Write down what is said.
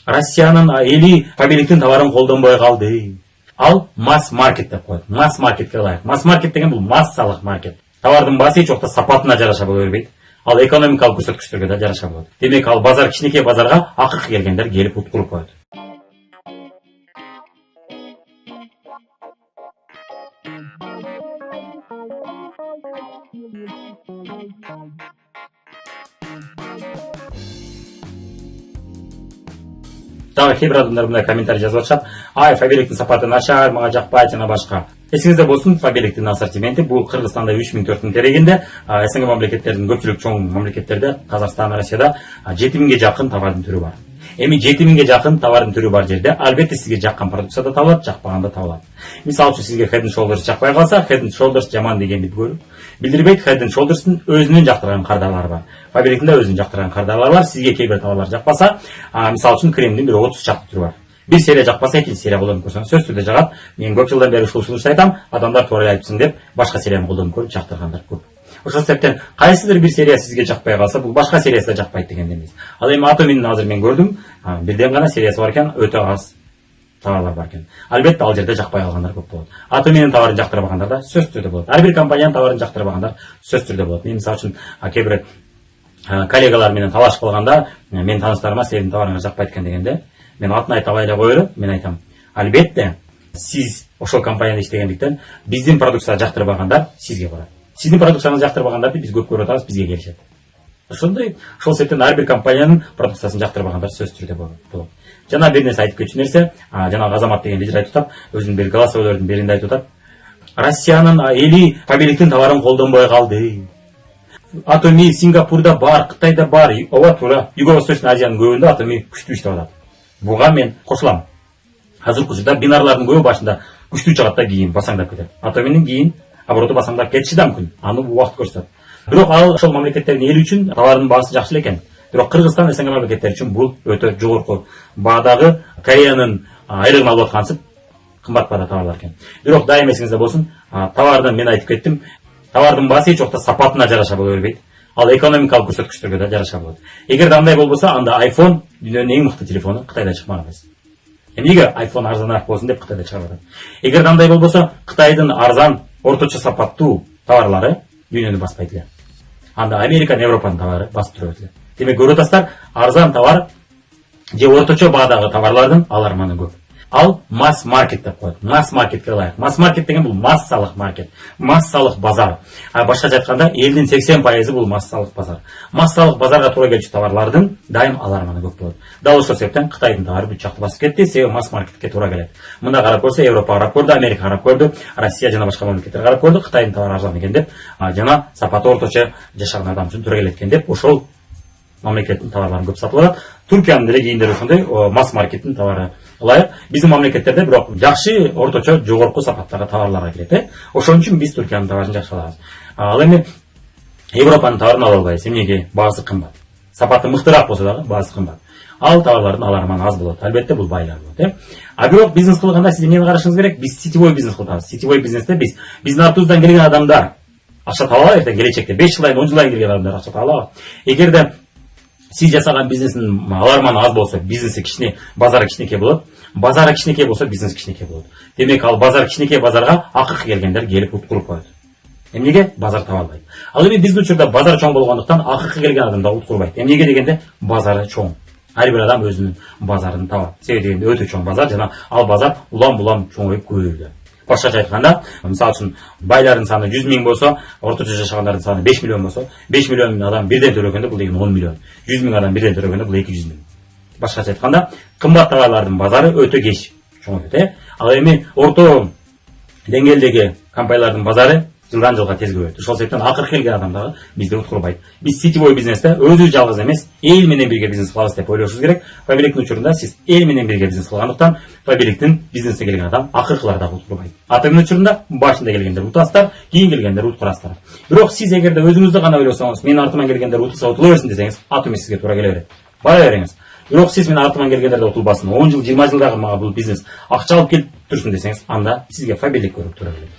Россиянын эли Фаберликтин товарын колдонбой калды. Ал масс маркет деп коет. Масс маркетке ылайык. Масс маркет деген бул массалык маркет. Товардын баасы эч убакта сапатына жараша боло бербейт. Ал экономикалык көрсөткүчтөргө да жараша болот. Демек ал базар кичинекей базарга акыркы келгендер келип уткуруп коет. Дагы кээ бир адамдар мындай комментарий жазып атышат. Ай, Фаберликтин сапаты начар, мага жакпайт жана башка. Эсиңизде болсун, Фаберликтин ассортименти бул Кыргызстанда 3000-4000 терегинде, СНГ мамлекеттердин көпчүлүк чоң мамлекеттерде, Казакстан, Россияда 7000ге жакын товардын түрү бар. Эми 7000ге жакын товардын түрү бар жерде албетте сизге жаккан продукция да табылат, жакпаган да табылат. Мисалы үчүн сизге Head & Shoulders жакпай калса, Head & Shoulders жаман дегенди билдирбейт. Head & Shoulders'тын өзүнүн жактырган кардарлары бар. Фаберликтин өзүнүн жактырган кардарлары бар. Сизге кээ бир товарлар жакпаса, мисалы үчүн кремдин бир 30 чакты түрү бар. Bir seriya жакпаса, экинчи серия колдонуп көрсөң сөз түрдө жагат. Мен көп жылдан бери ушул сунушту айтам, адамдар туура айтыпсың деп башка серияны колдонуп көрүп жактыргандар көп. Ошол себептен кайсыдыр бир серия сизге жакпай калса, бул башка сериясы да жакпайт деген эмес. Ал эми Atomi'nin азыр мен көрдүм, бирден гана сериясы бар экен, өтө аз товарлар бар экен. Албетте ал жерде жакпай калгандар көп болот. Atomi'nin товарын жактырбагандар да сөз түрдө болот. Ар бир компаниянын товарын жактырбагандар сөз түрдө болот. Мен мисалы үчүн кээ бир коллегалар менен талашып калганда, мен тааныштарыма сенин товарыңар жакпайт экен дегенде, мен атын айта албай эле коелу, мен айтам. Албетте, сиз ошол компанияда иштегендиктен биздин продукцияны жактырбагандар сизге барат. Сиздин продукцияңызды жактырбагандарды биз көп көрүп атабыз, бизге келишет. Ошондой, ошол себептен ар бир компаниянын продукциясын жактырбагандар сөз түрдө болот. Жана бир нерсе айтып кетчү нерсе, жанагы Азамат деген лидер айтып атат, өзүнүн бир голосовойлордун биринде айтып атат. Россиянын эли Фаберликтин товарын колдонбой калды. Atomi Сингапурда бар, Кытайда бар, ооба туура. Юго-Восточный Азиянын көбүндө Atomi күчтүү иштеп атат. Буга мен кошулам. Азыркы учурда бинарлардын көбү башында күчтүү чыгат да кийин басаңдап кетет. Atomi'нин кийин обороту басаңдап кетиши да мүмкүн. Аны убакыт көрсөтөт. Бирок ал ошол мамлекеттердин эли үчүн товардын баасы жакшы эле экен. Бирок Кыргызстан, СНГ мамлекеттери үчүн бул өтө жогорку баадагы Кореянын айрыгын алып аткансып кымбат баада товарлар экен. Бирок дайым эсиңизде болсун, товардын мен айтып кеттим, товардын баасы эч убакта сапатына жараша боло бербейт. Ал экономикалык көрсөткүчтөргө да жараша болот. Эгерде андай болбосо, анда iPhone дүйнөнүн эң мыкты телефону Кытайда чыкмаган эмес. Эмнеге iPhone арзаныраак болсун деп Кытайда чыгарып атат. Эгерде андай болбосо, Кытайдын арзан, орточо сапаттуу товарлары дүйнөнү баспайт эле. Анда Америка, Европанын товары басып турат эле. Демек көрүп атасыздар, арзан товар же орточо баадагы товарлардын аларманы көп. Ал масс маркет деп коет. Масс маркетке ылайык. Масс маркет деген бул массалык маркет, массалык базар. Башкача айтканда, элдин 80% бул массалык базар. Массалык базарга туура келчү товарлардын дайым аларманы көп болот. Дал ошол себептен Кытайдын товары бүт жакты басып кетти, себеби масс маркетке туура келет. Мында карап көрсө, Европа карап көрдү, Америка карап көрдү, Россия жана башка мамлекеттер карап көрдү, Кытайдын товары арзан экен деп, жана сапаты орточо жашаган адам үчүн туура келет экен деп, ошол мамлекеттин товарларын көп сатып алат. Туркиянын деле кийиндери ошондой масс маркеттин товары ылайык. Биздин мамлекеттерде бирок жакшы, орточо, жогорку сапаттагы товарларга кирет. Ошон үчүн биз Туркиянын товарын жакшы алабыз. Ал эми Европанын товарын ала албайбыз. Эмнеге? Баасы кымбат. Сапаты мыктыраак болсо дагы баасы кымбат. Ал товарлардын аларманы аз болот. Албетте бул байлар болот. Бирок бизнес кылганда сиз эмнени карашыңыз керек? Биз сетевой бизнес кылабыз. Сетевой бизнесте биздин артыбыздан келген адамдар акча таба алат эртең келечекте. 5 жылдан, 10 жылдан келген адамдар акча таба алат. Эгерде сиз жасаган бизнестин аларманы аз болсо, бизнеси кичине, базары кичинекей болот. Базары кичинекей болсо, бизнес кичинекей болот. Демек ал базар кичинекей базарга акыркы келгендер келип уткуруп коет. Эмнеге? Базар таба албайт. Ал эми биздин учурда базар чоң болгондуктан акыркы келген адамдар уткурбайт. Эмнеге дегенде, базары чоң. Ар бир адам өзүнүн базарын табат. Себеби дегенде өтө чоң базар жана ал базар улам-улам чоңоюп көбөйүүдө. Башкача айтканда, мисалы үчүн байлардын саны 100 000 болсо, орточо жашагандардын саны 5 миллион болсо, 5 миллион адам бирден төлөгөндө бул деген 10 миллион. 100 000 адам бирден төлөгөндө бул 200 000. Башкача айтканда, кымбат товарлардын базары өтө кеч чоңойот. Ал эми орто деңгээлдеги компаниялардын базары жылдан жылга тез көбөйөт. Ошол себептен акыркы келген адамдарды бизде уткурбайт. Биз сетевой бизнесте өзүбүз жалгыз эмес, эл менен бирге бизнес кылабыз деп ойлошубуз керек. Фаберликтин учурунда сиз эл менен бирге бизнес кылгандыктан Фаберликтин бизнеске келген адам акыркылар дагы уткурбайт. Atomi'нин учурунда башында келгендер утасыздар, кийин келгендер уткурасыздар. Бирок сиз эгерде өзүңүздү гана ойлосоңуз, менин артыман келгендер утулса утула берсин десеңиз, Atomi сизге туура келе берет. Бара бериңиз. Бирок сиз менин артыман келгендерде утулбасын, 10 жыл, 20 жылдагы мага бул бизнес акча алып келип турсун десеңиз, анда сизге Фаберлик көрүп туура келет.